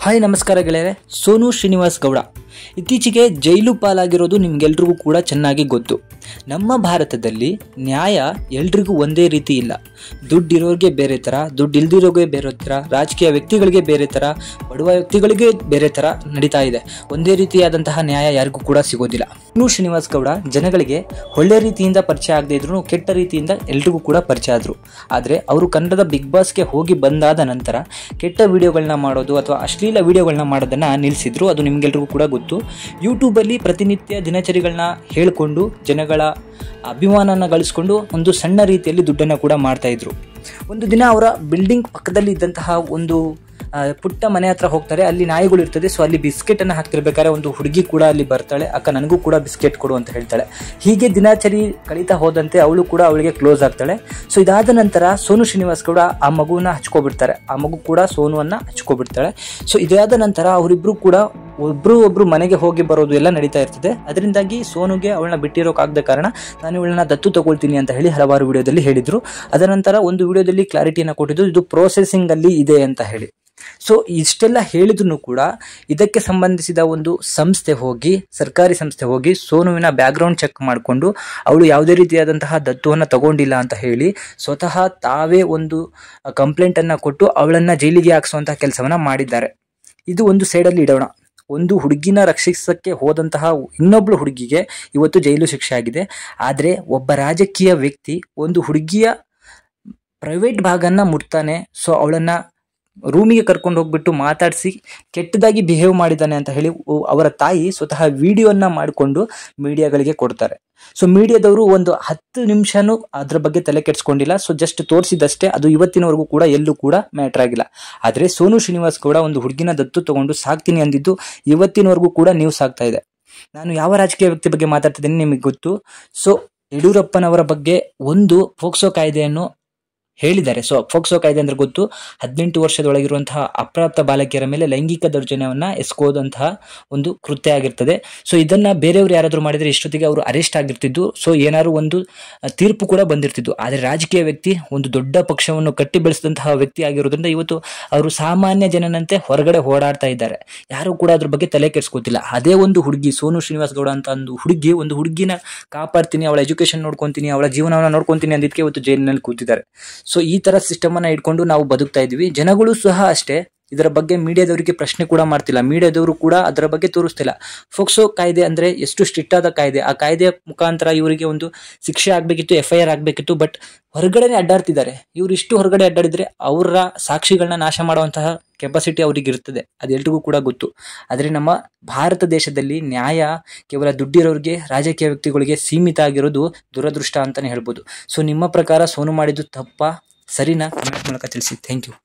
Hi ನಮಸ್ಕಾರ ಗೆಳೆಯರೆ. ಸೋನು ಶ್ರೀನಿವಾಸ್ ಗೌಡ ಇತ್ತೀಚೆಗೆ ಜೈಲು ಪಾಲಾಗಿರೋದು ನಿಮಗೆಲ್ರಿಗೂ ಕೂಡ ಚೆನ್ನಾಗಿ ಗೊತ್ತು. ನಮ್ಮ ಭಾರತದಲ್ಲಿ ನ್ಯಾಯ ಎಲ್ರಿಗೂ ಒಂದೇ ರೀತಿ ಇಲ್ಲ. ದುಡ್ಡಿರೋರಿಗೆ ಬೇರೆ ಥರ, ದುಡ್ಡು ಇಲ್ದಿರೋರಿಗೆ ಬೇರೆ ಥರ, ರಾಜಕೀಯ ವ್ಯಕ್ತಿಗಳಿಗೆ ಬೇರೆ ಥರ, ಬಡವ ವ್ಯಕ್ತಿಗಳಿಗೆ ಬೇರೆ ಥರ ನಡೀತಾ ಇದೆ. ಒಂದೇ ರೀತಿಯಾದಂತಹ ನ್ಯಾಯ ಯಾರಿಗೂ ಕೂಡ ಸಿಗೋದಿಲ್ಲ. ಸೋನು ಶ್ರೀನಿವಾಸ್ ಗೌಡ ಜನಗಳಿಗೆ ಒಳ್ಳೆ ರೀತಿಯಿಂದ ಪರಿಚಯ ಆಗದೇ ಇದ್ರು ಕೆಟ್ಟ ರೀತಿಯಿಂದ ಎಲ್ರಿಗೂ ಕೂಡ ಪರಿಚಯ ಆದರು. ಆದರೆ ಅವರು ಕನ್ನಡದ ಬಿಗ್ ಬಾಸ್ಗೆ ಹೋಗಿ ಬಂದಾದ ನಂತರ ಕೆಟ್ಟ ವಿಡಿಯೋಗಳನ್ನ ಮಾಡೋದು ಅಥವಾ ಅಶ್ಲೀಲ ವಿಡಿಯೋಗಳನ್ನ ಮಾಡೋದನ್ನು ನಿಲ್ಲಿಸಿದ್ರು. ಅದು ನಿಮಗೆಲ್ರಿಗೂ ಕೂಡ ಗೊತ್ತು. ಯೂಟ್ಯೂಬಲ್ಲಿ ಪ್ರತಿನಿತ್ಯ ದಿನಚರಿಗಳನ್ನ ಹೇಳಿಕೊಂಡು ಜನಗಳ ಅಭಿಮಾನನ ಗಳಿಸ್ಕೊಂಡು ಒಂದು ಸಣ್ಣ ರೀತಿಯಲ್ಲಿ ದುಡ್ಡನ್ನು ಕೂಡ ಮಾಡ್ತಾ ಇದ್ರು. ಒಂದು ದಿನ ಅವರ ಬಿಲ್ಡಿಂಗ್ ಪಕ್ಕದಲ್ಲಿ ಇದ್ದಂತಹ ಒಂದು ಪುಟ್ಟ ಮನೆ ಹತ್ರ ಹೋಗ್ತಾರೆ. ಅಲ್ಲಿ ನಾಯಿಗಳು ಇರ್ತದೆ. ಸೊ ಅಲ್ಲಿ ಬಿಸ್ಕೆಟ್ ಅನ್ನು ಹಾಕ್ತಿರ್ಬೇಕಾದ್ರೆ ಒಂದು ಹುಡುಗಿ ಕೂಡ ಅಲ್ಲಿ ಬರ್ತಾಳೆ. ಅಕ್ಕ ನನಗೂ ಕೂಡ ಬಿಸ್ಕೆಟ್ ಕೊಡು ಅಂತ ಹೇಳ್ತಾಳೆ. ಹೀಗೆ ದಿನಚರಿ ಕಳೀತಾ ಹೋದಂತೆ ಅವಳು ಕೂಡ ಅವಳಿಗೆ ಕ್ಲೋಸ್ ಆಗ್ತಾಳೆ. ಸೊ ಇದಾದ ನಂತರ ಸೋನು ಶ್ರೀನಿವಾಸ್ ಗೌಡ ಆ ಮಗುವನ್ನ ಹಚ್ಕೊಬಿಡ್ತಾರೆ. ಆ ಮಗು ಕೂಡ ಸೋನುವನ್ನ ಹಚ್ಕೊಬಿಡ್ತಾಳೆ. ಸೊ ಇದಾದ ನಂತರ ಅವರಿಬ್ರು ಕೂಡ ಒಬ್ರು ಮನೆಗೆ ಹೋಗಿ ಬರೋದು ಎಲ್ಲ ನಡೀತಾ ಇರ್ತದೆ. ಅದರಿಂದಾಗಿ ಸೋನುಗೆ ಅವಳನ್ನ ಬಿಟ್ಟಿರೋಕ್ಕಾಗದ ಕಾರಣ ನಾನು ಇವಳನ್ನ ದತ್ತು ತಗೊಳ್ತೀನಿ ಅಂತ ಹೇಳಿ ಹಲವಾರು ವಿಡಿಯೋದಲ್ಲಿ ಹೇಳಿದ್ರು. ಅದರ ನಂತರ ಒಂದು ವಿಡಿಯೋದಲ್ಲಿ ಕ್ಲಾರಿಟಿಯನ್ನು ಕೊಟ್ಟಿದ್ದು, ಇದು ಪ್ರೋಸೆಸಿಂಗ್ ಅಲ್ಲಿ ಇದೆ ಅಂತ ಹೇಳಿ. ಸೊ ಇಷ್ಟೆಲ್ಲ ಹೇಳಿದ್ರು ಕೂಡ ಇದಕ್ಕೆ ಸಂಬಂಧಿಸಿದ ಒಂದು ಸಂಸ್ಥೆ ಹೋಗಿ, ಸರ್ಕಾರಿ ಸಂಸ್ಥೆ ಹೋಗಿ ಸೋನುವಿನ ಬ್ಯಾಕ್ಗ್ರೌಂಡ್ ಚೆಕ್ ಮಾಡಿಕೊಂಡು ಅವಳು ಯಾವುದೇ ರೀತಿಯಾದಂತಹ ದತ್ತುವನ್ನು ತಗೊಂಡಿಲ್ಲ ಅಂತ ಹೇಳಿ ಸ್ವತಃ ತಾವೇ ಒಂದು ಕಂಪ್ಲೇಂಟ್ ಅನ್ನ ಕೊಟ್ಟು ಅವಳನ್ನ ಜೈಲಿಗೆ ಹಾಕಿಸುವಂತಹ ಕೆಲಸವನ್ನ ಮಾಡಿದ್ದಾರೆ. ಇದು ಒಂದು ಸೈಡಲ್ಲಿ ಇಡೋಣ. ಒಂದು ಹುಡುಗಿನ ರಕ್ಷಿಸಕ್ಕೆ ಹೋದಂತಹ ಇನ್ನೊಬ್ಳು ಹುಡುಗಿಗೆ ಇವತ್ತು ಜೈಲು ಶಿಕ್ಷೆ ಆಗಿದೆ. ಆದರೆ ಒಬ್ಬ ರಾಜಕೀಯ ವ್ಯಕ್ತಿ ಒಂದು ಹುಡುಗಿಯ ಪ್ರೈವೇಟ್ ಭಾಗನ ಮುಟ್ತಾನೆ. ಸೊ ಅವಳನ್ನ ರೂಮಿಗೆ ಕರ್ಕೊಂಡು ಹೋಗ್ಬಿಟ್ಟು ಮಾತಾಡಿಸಿ ಕೆಟ್ಟದಾಗಿ ಬಿಹೇವ್ ಮಾಡಿದ್ದಾನೆ ಅಂತ ಹೇಳಿ ಅವರ ತಾಯಿ ಸ್ವತಃ ವಿಡಿಯೋನ ಮಾಡಿಕೊಂಡು ಮೀಡಿಯಾಗಳಿಗೆ ಕೊಡ್ತಾರೆ. ಸೊ ಮೀಡಿಯಾದವರು ಒಂದು 10 ನಿಮಿಷನೂ ಅದ್ರ ಬಗ್ಗೆ ತಲೆ ಕೆಡಿಸ್ಕೊಂಡಿಲ್ಲ. So just ತೋರಿಸಿದಷ್ಟೇ. ಅದು ಇವತ್ತಿನವರೆಗೂ ಕೂಡ ಎಲ್ಲೂ ಕೂಡ ಮ್ಯಾಟರ್ ಆಗಿಲ್ಲ. ಆದರೆ ಸೋನು ಶ್ರೀನಿವಾಸ್ ಗೌಡ ಒಂದು ಹುಡುಗಿನ ದತ್ತು ತಗೊಂಡು ಸಾಕ್ತೀನಿ ಅಂದಿದ್ದು ಇವತ್ತಿನವರೆಗೂ ಕೂಡ ನ್ಯೂಸ್ ಆಗ್ತಾ ಇದೆ. ನಾನು ಯಾವ ರಾಜಕೀಯ ವ್ಯಕ್ತಿ ಬಗ್ಗೆ ಮಾತಾಡ್ತಿದ್ದೀನಿ ನಿಮಗೆ ಗೊತ್ತು. ಸೊ ಯಡಿಯೂರಪ್ಪನವರ ಬಗ್ಗೆ ಒಂದು ಪೋಕ್ಸೋ ಕಾಯ್ದೆಯನ್ನು ಹೇಳಿದ್ದಾರೆ. ಸೊ ಪೋಕ್ಸೋ ಕಾಯ್ದೆ ಅಂದ್ರೆ ಗೊತ್ತು, 18 ವರ್ಷದೊಳಗಿರುವಂತಹ ಅಪ್ರಾಪ್ತ ಬಾಲಕಿಯರ ಮೇಲೆ ಲೈಂಗಿಕ ದೌರ್ಜನ್ಯವನ್ನ ಎಸಗೋದಂತಹ ಒಂದು ಕೃತ್ಯ ಆಗಿರ್ತದೆ. ಸೊ ಇದನ್ನ ಬೇರೆಯವರು ಯಾರಾದ್ರೂ ಮಾಡಿದ್ರೆ ಇಷ್ಟೊತ್ತಿಗೆ ಅವರು ಅರೆಸ್ಟ್ ಆಗಿರ್ತಿದ್ದು. ಸೊ ಏನಾದ್ರು ಒಂದು ತೀರ್ಪು ಕೂಡ ಬಂದಿರ್ತಿದ್ದು. ಆದರೆ ರಾಜಕೀಯ ವ್ಯಕ್ತಿ ಒಂದು ದೊಡ್ಡ ಪಕ್ಷವನ್ನು ಕಟ್ಟಿ ಬೆಳೆಸಿದಂತಹ ವ್ಯಕ್ತಿ ಆಗಿರೋದ್ರಿಂದ ಇವತ್ತು ಅವರು ಸಾಮಾನ್ಯ ಜನನಂತೆ ಹೊರಗಡೆ ಓಡಾಡ್ತಾ ಇದ್ದಾರೆ. ಯಾರು ಕೂಡ ಅದ್ರ ಬಗ್ಗೆ ತಲೆ ಕೆಡಿಸ್ಕೋತಿಲ್ಲ. ಅದೇ ಒಂದು ಹುಡುಗಿ ಸೋನು ಶ್ರೀನಿವಾಸ್ ಗೌಡ ಅಂತ ಒಂದು ಹುಡುಗಿನ ಕಾಪಾಡ್ತೀನಿ, ಅವಳ ಎಜುಕೇಶನ್ ನೋಡ್ಕೊಂತೀನಿ, ಅವಳ ಜೀವನವನ್ನ ನೋಡ್ಕೊಂತೀನಿ ಅಂದಿದ್ದಕ್ಕೆ ಇವತ್ತು ಜೈಲಿನಲ್ಲಿ ಕೂತಿದ್ದಾರೆ. ಸೊ ಈ ತರ ಸಿಸ್ಟಮ್ ಅನ್ನ ಇಟ್ಕೊಂಡು ನಾವು ಬದುಕ್ತಾ ಇದೀವಿ. ಜನಗಳು ಸಹ ಅಷ್ಟೇ ಇದರ ಬಗ್ಗೆ ಮೀಡಿಯಾದವರಿಗೆ ಪ್ರಶ್ನೆ ಕೂಡ ಮಾಡ್ತಿಲ್ಲ. ಮೀಡಿಯಾದವರು ಕೂಡ ಅದರ ಬಗ್ಗೆ ತೋರಿಸ್ತಿಲ್ಲ. ಪೋಕ್ಸೋ ಕಾಯ್ದೆ ಅಂದ್ರೆ ಎಷ್ಟು ಸ್ಟ್ರಿಕ್ಟ್ ಆದ ಕಾಯ್ದೆ. ಆ ಕಾಯ್ದೆಯ ಮುಖಾಂತರ ಇವರಿಗೆ ಒಂದು ಶಿಕ್ಷೆ ಆಗ್ಬೇಕಿತ್ತು, FIR ಆಗ್ಬೇಕಿತ್ತು. ಬಟ್ ಹೊರಗಡೆನೆ ಅಡ್ಡಾಡ್ತಿದ್ದಾರೆ. ಇವ್ರು ಇಷ್ಟು ಹೊರಗಡೆ ಅಡ್ಡಾಡಿದ್ರೆ ಅವರ ಸಾಕ್ಷಿಗಳನ್ನ ನಾಶ ಮಾಡುವಂತಹ ಕೆಪಾಸಿಟಿ ಅವ್ರಿಗೆ ಇರ್ತದೆ. ಅದೆಲ್ರಿಗೂ ಕೂಡ ಗೊತ್ತು. ಆದರೆ ನಮ್ಮ ಭಾರತ ದೇಶದಲ್ಲಿ ನ್ಯಾಯ ಕೇವಲ ದುಡ್ಡಿರೋರಿಗೆ, ರಾಜಕೀಯ ವ್ಯಕ್ತಿಗಳಿಗೆ ಸೀಮಿತ ಆಗಿರೋದು ದುರದೃಷ್ಟ ಅಂತಾನೆ ಹೇಳ್ಬೋದು. ಸೊ ನಿಮ್ಮ ಪ್ರಕಾರ ಸೋನು ಮಾಡಿದ್ದು ತಪ್ಪಾ ಸರಿನಾ? ಕಮೆಂಟ್ ಮೂಲಕ ತಿಳಿಸಿ. Thank you.